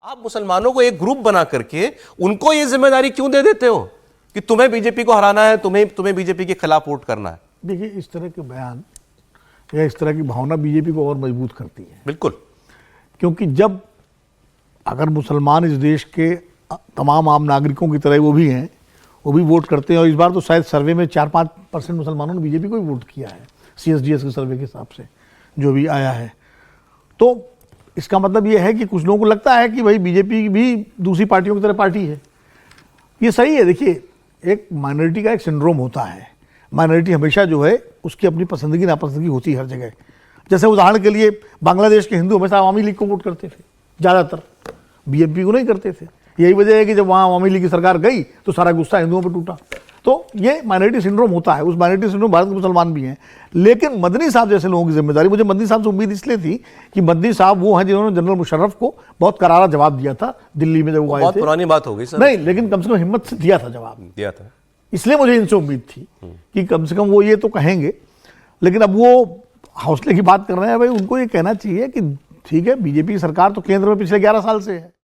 आप मुसलमानों को एक ग्रुप बना करके उनको ये जिम्मेदारी क्यों दे देते हो कि तुम्हें बीजेपी को हराना है, तुम्हें बीजेपी के खिलाफ वोट करना है? देखिए, इस तरह के बयान या इस तरह की भावना बीजेपी को और मजबूत करती है। बिल्कुल, क्योंकि जब अगर मुसलमान इस देश के तमाम आम नागरिकों की तरह वो भी हैं, वो भी वोट करते हैं, और इस बार तो शायद सर्वे में 4-5% मुसलमानों ने बीजेपी को ही वोट किया है, CSDS के सर्वे के हिसाब से जो भी आया है। तो इसका मतलब ये है कि कुछ लोगों को लगता है कि भाई बीजेपी भी दूसरी पार्टियों की तरह पार्टी है। ये सही है। देखिए, एक माइनॉरिटी का एक सिंड्रोम होता है। माइनॉरिटी हमेशा जो है उसकी अपनी पसंदगी नापसंदगी होती है हर जगह। जैसे उदाहरण के लिए बांग्लादेश के हिंदू हमेशा अवामी लीग को वोट करते थे, ज़्यादातर BNP को नहीं करते थे। यही वजह है कि जब वहाँ अवामी लीग की सरकार गई तो सारा गुस्सा हिंदुओं पर टूटा। तो ये माइनॉरिटी सिंड्रोम होता है। उस माइनॉरिटी सिंड्रोम भारत के मुसलमान भी हैं। लेकिन मदनी साहब जैसे लोगों की जिम्मेदारी, मुझे मदनी साहब से उम्मीद इसलिए थी कि मदनी साहब वो हैं जिन्होंने जनरल मुशर्रफ को बहुत करारा जवाब दिया था दिल्ली में जब वो आए थे। बहुत पुरानी बात हो गई सर। नहीं, लेकिन कम से कम हिम्मत से दिया था, जवाब दिया था। इसलिए मुझे इनसे उम्मीद थी कि कम से कम वो ये तो कहेंगे। लेकिन अब वो हौसले की बात कर रहे हैं। भाई, उनको ये कहना चाहिए कि ठीक है, बीजेपी सरकार तो केंद्र में पिछले 11 साल से है।